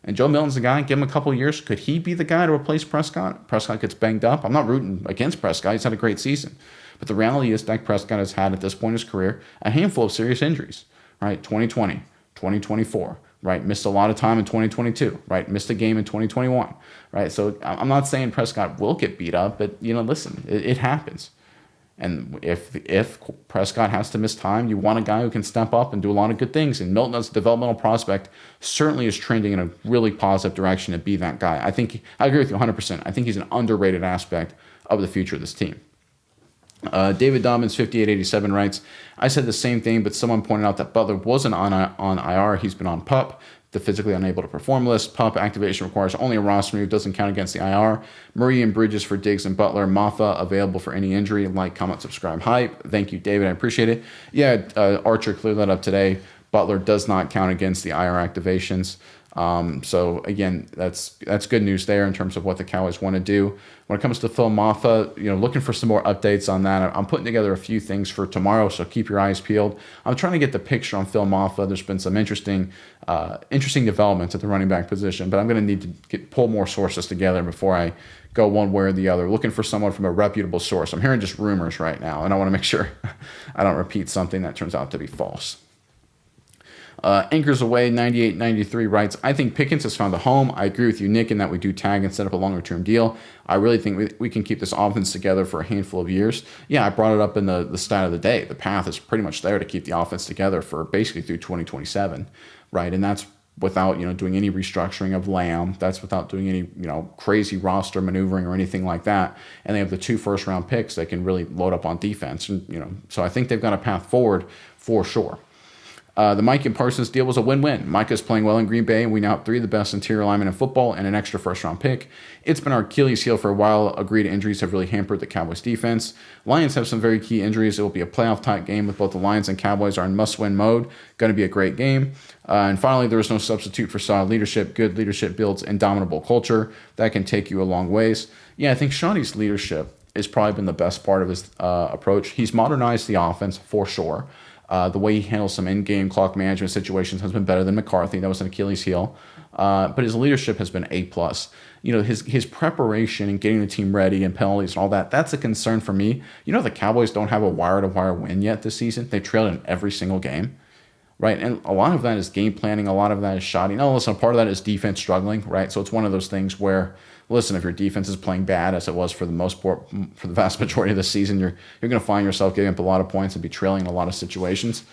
And Joe Milton's the guy. Give him a couple of years. Could he be the guy to replace Prescott? Prescott gets banged up. I'm not rooting against Prescott. He's had a great season. But the reality is Dak Prescott has had, at this point in his career, a handful of serious injuries, right? 2020, 2024, right? Missed a lot of time in 2022, right? Missed a game in 2021, right? So I'm not saying Prescott will get beat up, but, listen, it happens. And if Prescott has to miss time, you want a guy who can step up and do a lot of good things. And Milton, as a developmental prospect, certainly is trending in a really positive direction to be that guy. I agree with you 100%. I think he's an underrated aspect of the future of this team. David Dobbins, 5887, writes, I said the same thing, but someone pointed out that Butler wasn't on IR. He's been on PUP. The physically unable to perform list. PUP activation requires only a roster move, doesn't count against the IR. Murray and Bridges for Diggs and Butler. Maffa available for any injury. Like, comment, subscribe, hype. Thank you, David. I appreciate it. Yeah, Archer cleared that up today. Butler does not count against the IR activations. So again, that's good news there in terms of what the Cowboys want to do. When it comes to Phil Maffa, looking for some more updates on that. I'm putting together a few things for tomorrow, so keep your eyes peeled. I'm trying to get the picture on Phil Maffa. There's been some interesting developments at the running back position, but I'm going to need to pull more sources together before I go one way or the other. Looking for someone from a reputable source. I'm hearing just rumors right now, and I want to make sure I don't repeat something that turns out to be false. Anchors Away 9893 writes, I think Pickens has found a home. I agree with you, Nick, in that we do tag and set up a longer-term deal. I really think we can keep this offense together for a handful of years. Yeah, I brought it up in the stat of the day. The path is pretty much there to keep the offense together for basically through 2027, right? And that's without doing any restructuring of Lamb. That's without doing any crazy roster maneuvering or anything like that. And they have the 2 first-round picks that can really load up on defense. And so I think they've got a path forward for sure. The Mike and Parsons deal was a win-win. Micah's playing well in Green Bay, and we now have 3 of the best interior linemen in football and an extra first-round pick. It's been our Achilles heel for a while. Agreed, injuries have really hampered the Cowboys' defense. Lions have some very key injuries. It will be a playoff-type game with both the Lions and Cowboys are in must-win mode. Going to be a great game. And finally, there is no substitute for solid leadership. Good leadership builds indomitable culture. That can take you a long ways. Yeah, I think Shawnee's leadership has probably been the best part of his approach. He's modernized the offense for sure. The way he handles some in-game clock management situations has been better than McCarthy. That was an Achilles heel. But his leadership has been A+. His preparation and getting the team ready and penalties and all that, that's a concern for me. The Cowboys don't have a wire-to-wire win yet this season. They've trailed in every single game, right? And a lot of that is game planning. A lot of that is shoddy. No, listen, part of that is defense struggling, right? So it's one of those things where, listen, if your defense is playing bad, as it was for the most part, for the vast majority of the season, you're going to find yourself giving up a lot of points and be trailing in a lot of situations.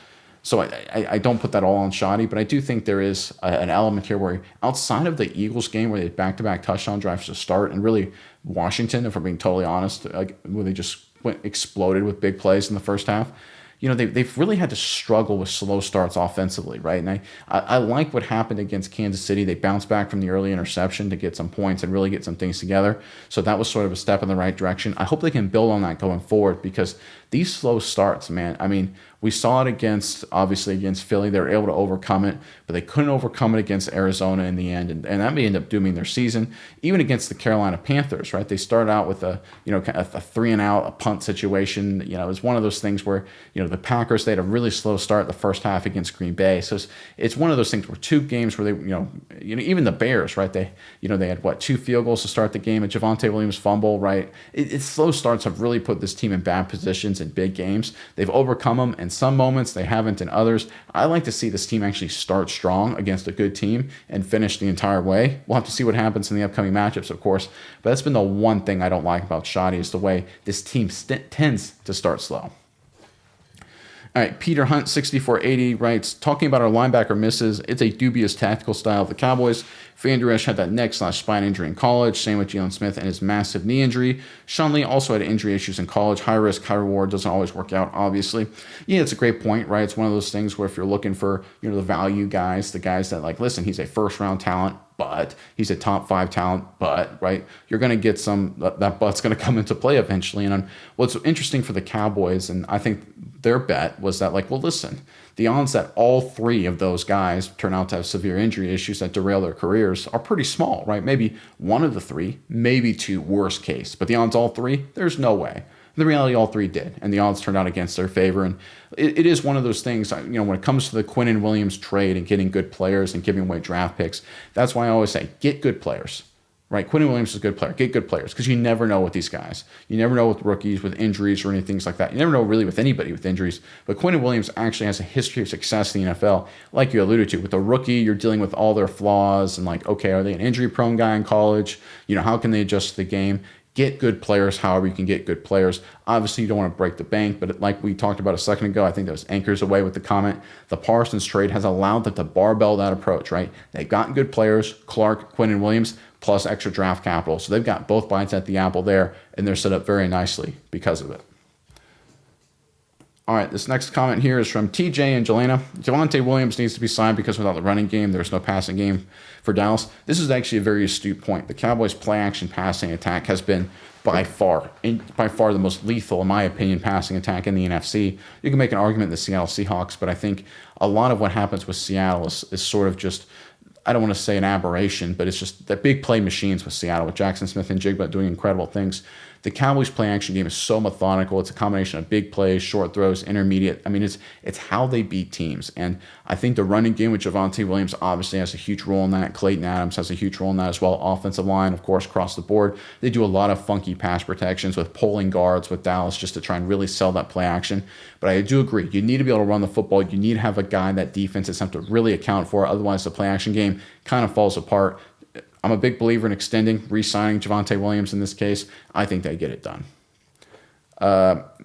So I don't put that all on Shoddy, but I do think there is an element here where outside of the Eagles game where they had back-to-back touchdown drives to start, and really Washington, if we're being totally honest, where they just exploded with big plays in the first half, they've really had to struggle with slow starts offensively, right? And I like what happened against Kansas City. They bounced back from the early interception to get some points and really get some things together. So that was sort of a step in the right direction. I hope they can build on that going forward because these slow starts, man, I mean, we saw it obviously against Philly. They were able to overcome it, but they couldn't overcome it against Arizona in the end, and that may end up dooming their season. Even against the Carolina Panthers, right? They started out with a 3-and-out, a punt situation. It was one of those things where, the the Packers, they had a really slow start the first half against Green Bay. So it's one of those things where two games where they, even the Bears, right? They had two field goals to start the game, a Javonte Williams fumble, right? It's slow starts have really put this team in bad positions in big games. They've overcome them in some moments, they haven't in others. I like to see this team actually start strong against a good team and finish the entire way. We'll have to see what happens in the upcoming matchups, of course, but that's been the one thing I don't like about Shoddy is the way this team tends to start slow. All right, Peter Hunt, 6480, writes, talking about our linebacker misses, it's a dubious tactical style of the Cowboys. Vander Esch had that neck/spine injury in college. Same with Jalen Smith and his massive knee injury. Sean Lee also had injury issues in college. High risk, high reward doesn't always work out, obviously. Yeah, it's a great point, right? It's one of those things where if you're looking for, the value guys, the guys that listen, he's a first-round talent, but he's a top 5 talent, but, right, you're going to get that but's going to come into play eventually. And what's interesting for the Cowboys, and I think their bet was that, listen, the odds that all 3 of those guys turn out to have severe injury issues that derail their careers are pretty small, right? Maybe one of the 3, maybe 2, worst case. But the odds all 3, there's no way. The reality, all 3 did, and the odds turned out against their favor. And it is one of those things, when it comes to the Quinnen Williams trade and getting good players and giving away draft picks, that's why I always say, get good players. Right, Quinnen Williams is a good player. Get good players because you never know with these guys. You never know with rookies, with injuries or anything like that. You never know really with anybody with injuries. But Quinnen Williams actually has a history of success in the NFL, like you alluded to. With a rookie, you're dealing with all their flaws and okay, are they an injury-prone guy in college? How can they adjust to the game? Get good players however you can get good players. Obviously, you don't want to break the bank, but like we talked about a second ago, I think that was Anchors Away with the comment, the Parsons trade has allowed them to barbell that approach, right? They've gotten good players, Clark, Quinnen Williams, plus extra draft capital. So they've got both bites at the apple there, and they're set up very nicely because of it. All right, this next comment here is from TJ and Jelena. Javonte Williams needs to be signed because without the running game, there's no passing game for Dallas. This is actually a very astute point. The Cowboys' play-action passing attack has been by far the most lethal, in my opinion, passing attack in the NFC. You can make an argument in the Seattle Seahawks, but I think a lot of what happens with Seattle is sort of just, I don't want to say an aberration, but it's just that big play machines with Seattle, with Jackson Smith and Jigba doing incredible things. The Cowboys' play-action game is so methodical. It's a combination of big plays, short throws, intermediate. I mean, it's how they beat teams. And I think the running game with Javonte Williams obviously has a huge role in that. Clayton Adams has a huge role in that as well. Offensive line, of course, across the board. They do a lot of funky pass protections with pulling guards with Dallas just to try and really sell that play action. But I do agree. You need to be able to run the football. You need to have a guy that defenses have to really account for. Otherwise, the play action game kind of falls apart. I'm a big believer in extending, re-signing Javonte Williams in this case. I think they get it done.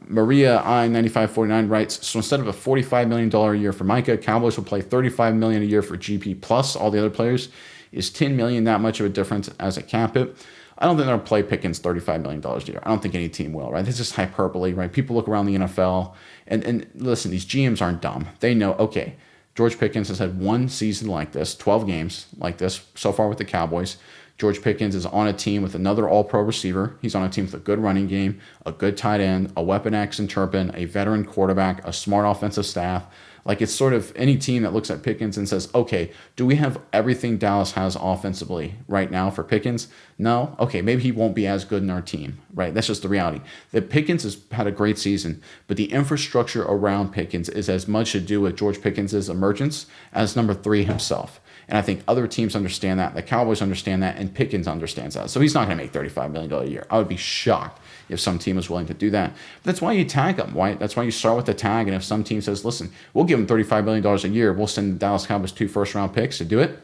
Maria I-9549 writes, so instead of a $45 million a year for Micah, Cowboys will play $35 million a year for GP plus all the other players. Is $10 million that much of a difference as a cap hit? I don't think they'll play Pickens $35 million a year. I don't think any team will, right? This is hyperbole, right? People look around the NFL, and listen, these GMs aren't dumb. They know, okay, George Pickens has had one season like this, 12 games like this so far with the Cowboys. George Pickens is on a team with another all-pro receiver. He's on a team with a good running game, a good tight end, a weapon X and Turpin, a veteran quarterback, a smart offensive staff. It's sort of any team that looks at Pickens and says, okay, do we have everything Dallas has offensively right now for Pickens? No? Okay, maybe he won't be as good in our team, right? That's just the reality. That Pickens has had a great season, but the infrastructure around Pickens is as much to do with George Pickens' emergence as number 3 himself. And I think other teams understand that. The Cowboys understand that, and Pickens understands that. So he's not going to make $35 million a year. I would be shocked if some team was willing to do that. But that's why you tag them, right? That's why you start with the tag. And if some team says, listen, we'll give him $35 million a year, we'll send the Dallas Cowboys 2 first-round picks to do it.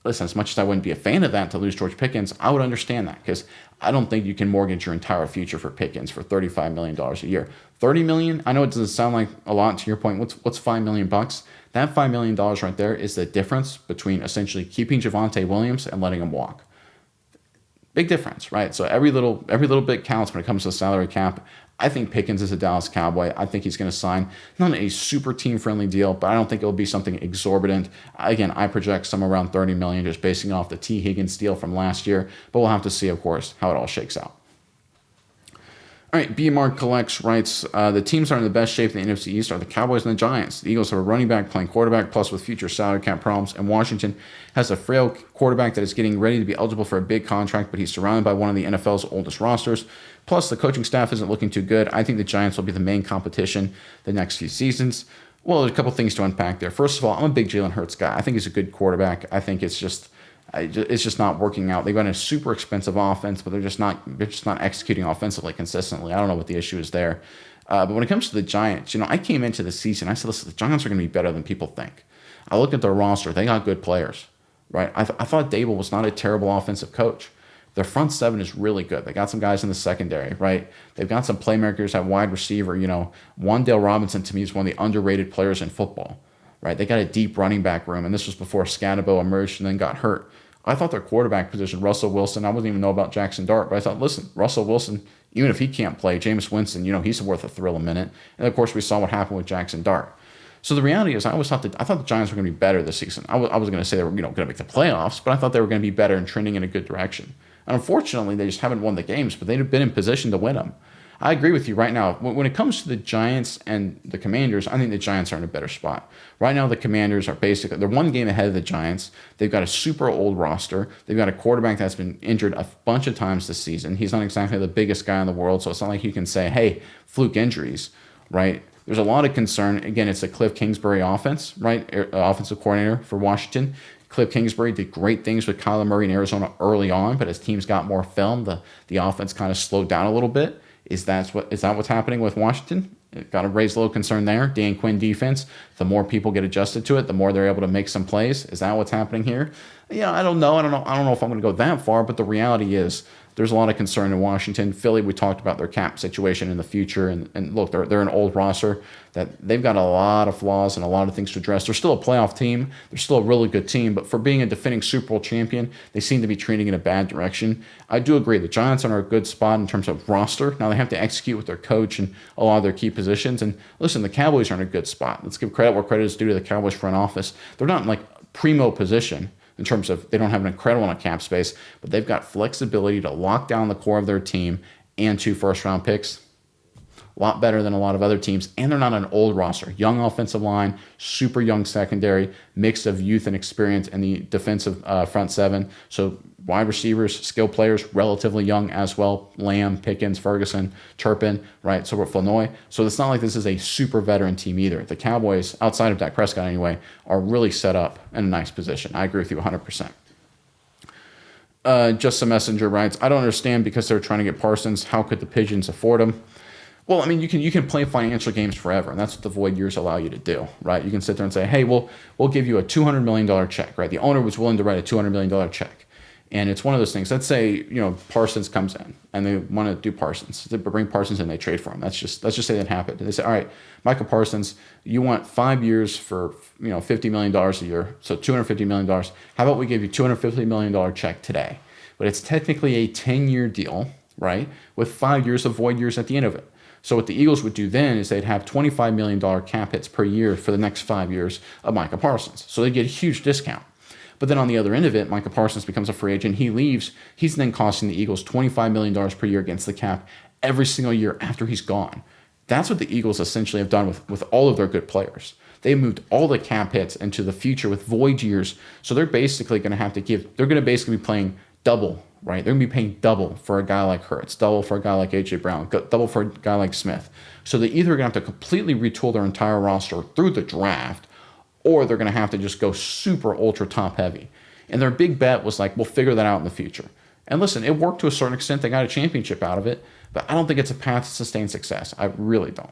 Listen, as much as I wouldn't be a fan of that to lose George Pickens, I would understand that because I don't think you can mortgage your entire future for Pickens for $35 million a year. $30 million, I know it doesn't sound like a lot to your point. What's $5 million bucks? That $5 million right there is the difference between essentially keeping Javonte Williams and letting him walk. Big difference, right? So every little bit counts when it comes to the salary cap. I think Pickens is a Dallas Cowboy. I think he's going to sign not a super team-friendly deal, but I don't think it'll be something exorbitant. Again, I project somewhere around $30 million, just basing off the T. Higgins deal from last year. But we'll have to see, of course, how it all shakes out. All right, B Mark Collects writes, the teams that are in the best shape in the NFC East are the Cowboys and the Giants. The Eagles have a running back playing quarterback, plus with future salary cap problems, and Washington has a frail quarterback that is getting ready to be eligible for a big contract, but he's surrounded by one of the NFL's oldest rosters. Plus, the coaching staff isn't looking too good. I think the Giants will be the main competition the next few seasons. Well, there's a couple things to unpack there. First of all, I'm a big Jalen Hurts guy. I think he's a good quarterback. I think it's just not working out. They've got a super expensive offense, but they're just not executing offensively consistently. I don't know what the issue is there. But when it comes to the Giants, I came into the season, I said, listen, the Giants are going to be better than people think. I looked at their roster. They got good players, right? I thought Dable was not a terrible offensive coach. Their front seven is really good. They got some guys in the secondary, right? They've got some playmakers at wide receiver. Wan'Dale Robinson, to me, is one of the underrated players in football, right? They got a deep running back room, and this was before Scannabo emerged and then got hurt. I thought their quarterback position, Russell Wilson, I wouldn't even know about Jackson Dart, but I thought, listen, Russell Wilson, even if he can't play, Jameis Winston, he's worth a thrill a minute. And of course, we saw what happened with Jackson Dart. So the reality is, I thought the Giants were going to be better this season. I was going to say they were, going to make the playoffs, but I thought they were going to be better and trending in a good direction. And unfortunately, they just haven't won the games, but they've been in position to win them. I agree with you right now. When it comes to the Giants and the Commanders, I think the Giants are in a better spot. Right now, the Commanders are they're one game ahead of the Giants. They've got a super old roster. They've got a quarterback that's been injured a bunch of times this season. He's not exactly the biggest guy in the world, so it's not like you can say, hey, fluke injuries, right? There's a lot of concern. Again, it's a Cliff Kingsbury offense, right? Offensive coordinator for Washington. Cliff Kingsbury did great things with Kyler Murray in Arizona early on, but as teams got more film, the offense kind of slowed down a little bit. Is that what's happening with Washington? Got to raise a little concern there. Dan Quinn defense, the more people get adjusted to it, the more they're able to make some plays. Is that what's happening here? I don't know. I don't know if I'm going to go that far, but the reality is there's a lot of concern in Washington. Philly, we talked about their cap situation in the future, and look, they're an old roster that they've got a lot of flaws and a lot of things to address. They're still a playoff team. They're still a really good team, but for being a defending Super Bowl champion, they seem to be trending in a bad direction. I do agree. The Giants are in a good spot in terms of roster. Now they have to execute with their coach and a lot of their key positions. And listen, the Cowboys are in a good spot. Let's give credit where credit is due to the Cowboys front office. They're not in like primo position in terms of they don't have an incredible amount of cap space, but they've got flexibility to lock down the core of their team and 2 first-round picks. A lot better than a lot of other teams, and they're not an old roster. Young offensive line, super young secondary, mix of youth and experience in the defensive front seven. So wide receivers, skill players, relatively young as well. Lamb, Pickens, Ferguson, Turpin, right? So we're Flournoy. So it's not like this is a super veteran team either. The Cowboys, outside of Dak Prescott anyway, are really set up in a nice position. I agree with you 100%. Just a Messenger writes, I don't understand because they're trying to get Parsons. How could the Pigeons afford him? Well, I mean, you can play financial games forever, and that's what the void years allow you to do, right? You can sit there and say, hey, we'll give you a $200 million check, right? The owner was willing to write a $200 million check. And it's one of those things. Let's say, Parsons comes in, and they want to do Parsons. They bring Parsons in, they trade for him. Let's just say that happened. And they say, all right, Michael Parsons, you want 5 years for, $50 million a year, so $250 million. How about we give you $250 million check today? But it's technically a 10-year deal, right, with 5 years of void years at the end of it. So what the Eagles would do then is they'd have $25 million cap hits per year for the next 5 years of Micah Parsons. So they'd get a huge discount. But then on the other end of it, Micah Parsons becomes a free agent. He leaves. He's then costing the Eagles $25 million per year against the cap every single year after he's gone. That's what the Eagles essentially have done with all of their good players. They moved all the cap hits into the future with void years. So they're basically going to have to they're going to basically be playing double, right? They're going to be paying double for a guy like Hurts, double for a guy like A.J. Brown, double for a guy like Smith. So they're either going to have to completely retool their entire roster through the draft, or they're going to have to just go super ultra top heavy. And their big bet was like, we'll figure that out in the future. And listen, it worked to a certain extent. They got a championship out of it, but I don't think it's a path to sustained success. I really don't.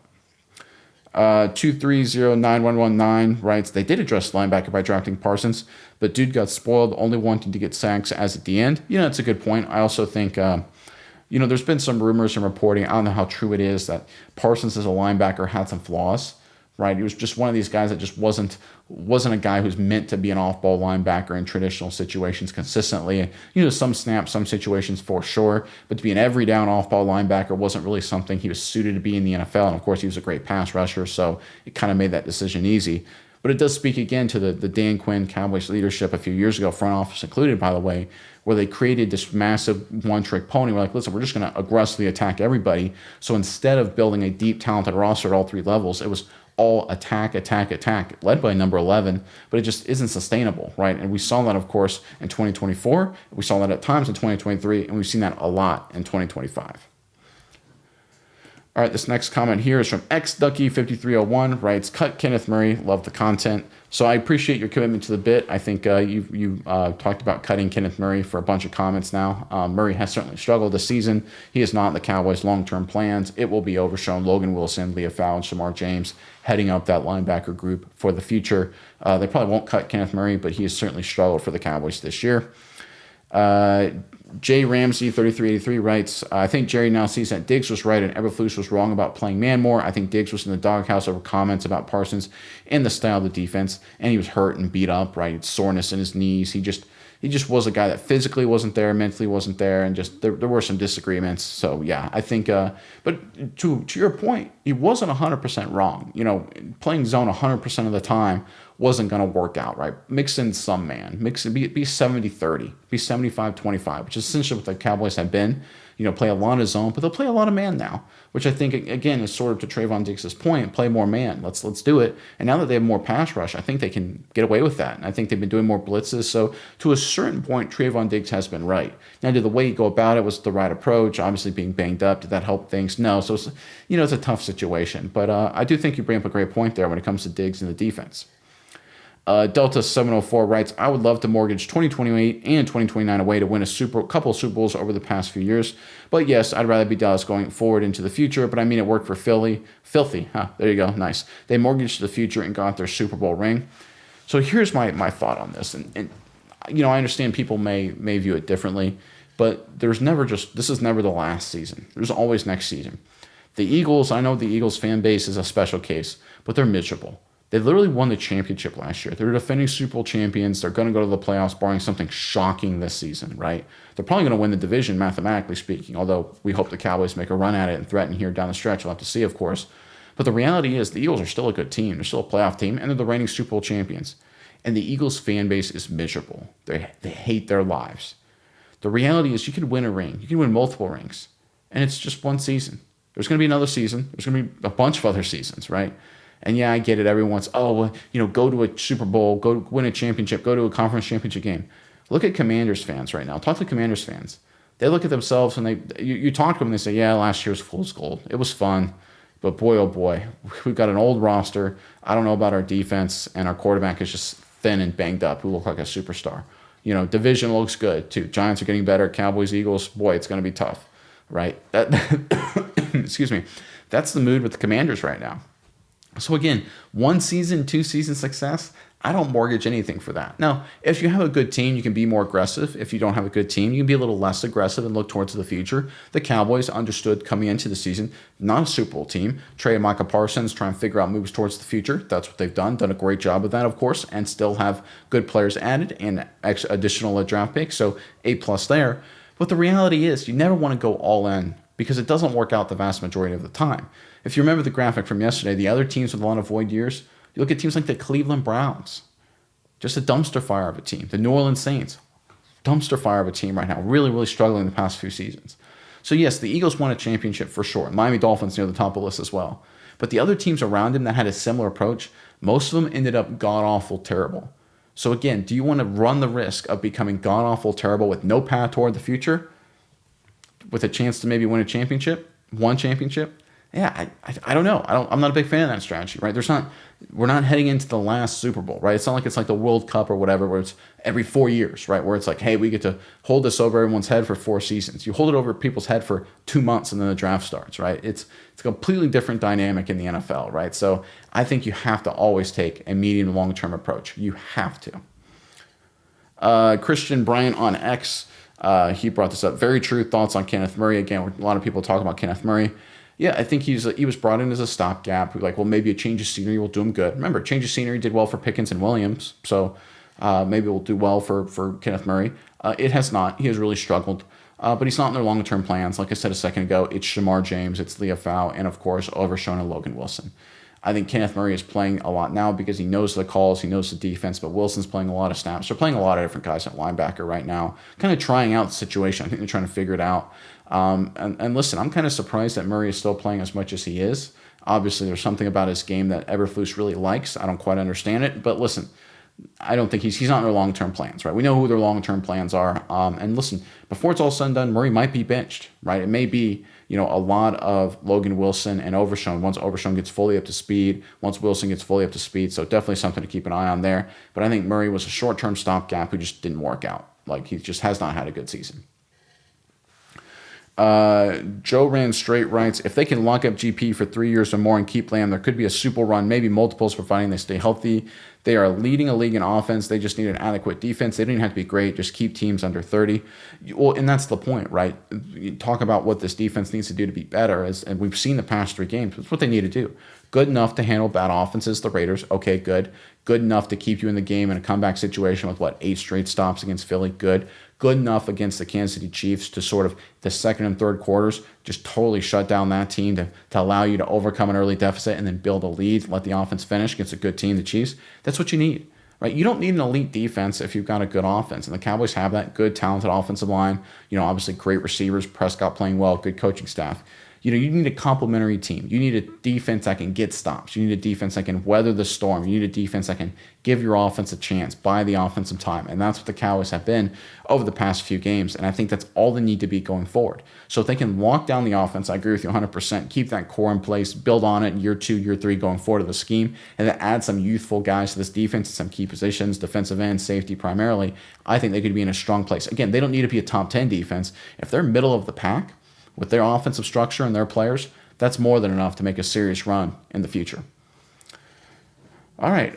2309119 writes, they did address linebacker by drafting Parsons, but dude got spoiled, only wanting to get sacks as at the end. That's a good point. I also think, there's been some rumors and reporting. I don't know how true it is that Parsons as a linebacker had some flaws, right? He was just one of these guys that just wasn't a guy who's meant to be an off-ball linebacker in traditional situations consistently. Some snaps, some situations for sure, but to be an every down off-ball linebacker wasn't really something he was suited to be in the NFL. And of course, he was a great pass rusher, so it kind of made that decision easy. But it does speak again to the Dan Quinn Cowboys leadership a few years ago, front office included, by the way, where they created this massive one-trick pony. We're like, listen, we're just going to aggressively attack everybody. So instead of building a deep, talented roster at all three levels, it was all attack, attack, attack, led by number 11, but it just isn't sustainable, right? And we saw that, of course, in 2024. We saw that at times in 2023, and we've seen that a lot in 2025. All right, this next comment here is from xducky5301, writes, cut Kenneth Murray, love the content. So I appreciate your commitment to the bit. I think you talked about cutting Kenneth Murray for a bunch of comments now. Murray has certainly struggled this season. He is not in the Cowboys' long-term plans. It will be Overshown, Logan Wilson, Leah Fowle, and Shamar James heading up that linebacker group for the future. They probably won't cut Kenneth Murray, but he has certainly struggled for the Cowboys this year. Jay Ramsey 3383 writes, I think Jerry now sees that Diggs was right and Eberflus was wrong about playing man more. I think Diggs was in the doghouse over comments about Parsons and the style of the defense, and he was hurt and beat up, right? Soreness in his knees. He just was a guy that physically wasn't there, mentally wasn't there, and just there were some disagreements. So yeah, I think but to your point, he wasn't 100% wrong. Playing zone 100% of the time wasn't going to work out, right? Mix in some man. Be 70-30, be 75-25, which is essentially what the Cowboys have been. Play a lot of zone, but they'll play a lot of man now, which I think, again, is sort of to Trevon Diggs' point, play more man. Let's do it. And now that they have more pass rush, I think they can get away with that. And I think they've been doing more blitzes. So to a certain point, Trevon Diggs has been right. Now, did the way you go about it was the right approach? Obviously being banged up, did that help things? No. So, it's a tough situation. But I do think you bring up a great point there when it comes to Diggs and the defense. Delta 704 writes, I would love to mortgage 2028 and 2029 away to win a couple Super Bowls over the past few years. But yes, I'd rather be Dallas going forward into the future. But I mean, it worked for Philly. Filthy. There you go. Nice. They mortgaged the future and got their Super Bowl ring. So here's my thought on this. And I understand people may view it differently, but this is never the last season. There's always next season. The Eagles, I know the Eagles fan base is a special case, but they're miserable. They literally won the championship last year. They're defending Super Bowl champions. They're going to go to the playoffs, barring something shocking this season, right? They're probably going to win the division, mathematically speaking, although we hope the Cowboys make a run at it and threaten here down the stretch. We'll have to see, of course. But the reality is the Eagles are still a good team. They're still a playoff team, and they're the reigning Super Bowl champions. And the Eagles fan base is miserable. They hate their lives. The reality is you can win a ring. You can win multiple rings, and it's just one season. There's going to be another season. There's going to be a bunch of other seasons, right? And yeah, I get it. Everyone's, go to a Super Bowl, go win a championship, go to a conference championship game. Look at Commanders fans right now. Talk to Commanders fans. They look at themselves and you talk to them and they say, yeah, last year was fool's gold. It was fun, but boy, oh boy, we've got an old roster. I don't know about our defense, and our quarterback is just thin and banged up, who look like a superstar. Division looks good too. Giants are getting better. Cowboys, Eagles, boy, it's going to be tough, right? Excuse me. That's the mood with the Commanders right now. So again, 1 season, 2 season success, I don't mortgage anything for that. Now, if you have a good team, you can be more aggressive. If you don't have a good team, you can be a little less aggressive and look towards the future. The Cowboys understood coming into the season, not a Super Bowl team. Trey and Micah Parsons try and figure out moves towards the future. That's what they've done a great job of that, of course, and still have good players added and additional draft picks. So A+ there. But the reality is you never want to go all in because it doesn't work out the vast majority of the time. If you remember the graphic from yesterday, the other teams with a lot of void years, you look at teams like the Cleveland Browns, just a dumpster fire of a team. The New Orleans Saints, dumpster fire of a team right now, really, really struggling the past few seasons. So yes, the Eagles won a championship for sure. Miami Dolphins near the top of the list as well. But the other teams around him that had a similar approach, most of them ended up god-awful terrible. So again, do you want to run the risk of becoming god-awful terrible with no path toward the future, with a chance to maybe win a championship, one championship? Yeah, I don't know. I'm not a big fan of that strategy, right? We're not heading into the last Super Bowl, right? It's not like it's like the World Cup or whatever, where it's every 4 years, right? Where it's like, hey, we get to hold this over everyone's head for 4 seasons. You hold it over people's head for 2 months and then the draft starts, right? It's a completely different dynamic in the NFL, right? So I think you have to always take a medium and long-term approach. You have to. Christian Bryant on X, he brought this up. Very true thoughts on Kenneth Murray. Again, a lot of people talk about Kenneth Murray. Yeah, I think he was brought in as a stopgap. Like, well, maybe a change of scenery will do him good. Remember, change of scenery did well for Pickens and Williams, so maybe it will do well for Kenneth Murray. It has not. He has really struggled, but he's not in their long-term plans. Like I said a second ago, it's Shamar James, it's Leah Fowle, and of course, Overshown and Logan Wilson. I think Kenneth Murray is playing a lot now because he knows the calls, he knows the defense, but Wilson's playing a lot of snaps. They're playing a lot of different guys at linebacker right now, kind of trying out the situation. I think they're trying to figure it out. And listen, I'm kind of surprised that Murray is still playing as much as he is. Obviously, there's something about his game that Eberflus really likes. I don't quite understand it, but listen, I don't think he's not in their long-term plans, right? We know who their long-term plans are. And listen, before it's all said and done, Murray might be benched, right? It may be, a lot of Logan Wilson and Overshown once Overshown gets fully up to speed, once Wilson gets fully up to speed. So definitely something to keep an eye on there. But I think Murray was a short-term stopgap who just didn't work out. Like, he just has not had a good season. Joe Ran Straight writes, if they can lock up GP for 3 years or more and keep Lamb, there could be a Super run, maybe multiples, providing they stay healthy. They are leading a league in offense. They just need an adequate defense. They don't even have to be great. Just keep teams under 30. Well, and that's the point, right? You talk about what this defense needs to do to be better, and we've seen the past 3 games. That's what they need to do. Good enough to handle bad offenses, the Raiders. Okay, good. Good enough to keep you in the game in a comeback situation with, 8 straight stops against Philly. Good. Good enough against the Kansas City Chiefs to sort of the second and third quarters just totally shut down that team to allow you to overcome an early deficit and then build a lead, let the offense finish against a good team, the Chiefs. That's what you need, right? You don't need an elite defense if you've got a good offense. And the Cowboys have that good, talented offensive line. Obviously great receivers, Prescott playing well, good coaching staff. You need a complementary team. You need a defense that can get stops. You need a defense that can weather the storm. You need a defense that can give your offense a chance, buy the offensive time. And that's what the Cowboys have been over the past few games. And I think that's all they need to be going forward. So if they can lock down the offense, I agree with you 100%, keep that core in place, build on it in year 2, year 3 going forward of the scheme, and then add some youthful guys to this defense in some key positions, defensive end, safety primarily, I think they could be in a strong place. Again, they don't need to be a top 10 defense. If they're middle of the pack, with their offensive structure and their players, that's more than enough to make a serious run in the future. All right.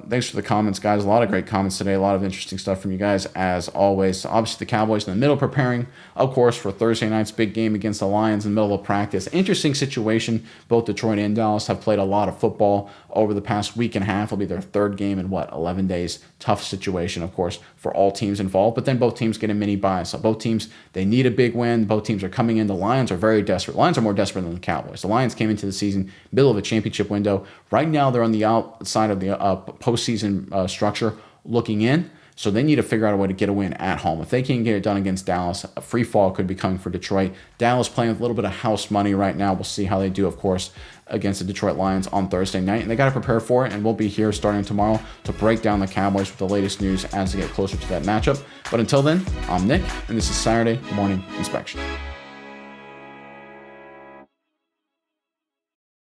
Thanks for the comments, guys. A lot of great comments today. A lot of interesting stuff from you guys, as always. So obviously, the Cowboys in the middle preparing, of course, for Thursday night's big game against the Lions in the middle of practice. Interesting situation. Both Detroit and Dallas have played a lot of football over the past week and a half. It'll be their 3rd game in, 11 days. Tough situation, of course, for all teams involved. But then both teams get a mini bye. So both teams, they need a big win. Both teams are coming in. The Lions are very desperate. The Lions are more desperate than the Cowboys. The Lions came into the season middle of a championship window. Right now, they're on the outside of the postseason structure looking in. So they need to figure out a way to get a win at home. If they can't get it done against Dallas, a free fall could be coming for Detroit. Dallas playing with a little bit of house money right now. We'll see how they do, of course, against the Detroit Lions on Thursday night. And they got to prepare for it, and we'll be here starting tomorrow to break down the Cowboys with the latest news as they get closer to that matchup. But until then, I'm Nick, and this is Saturday Morning Inspection.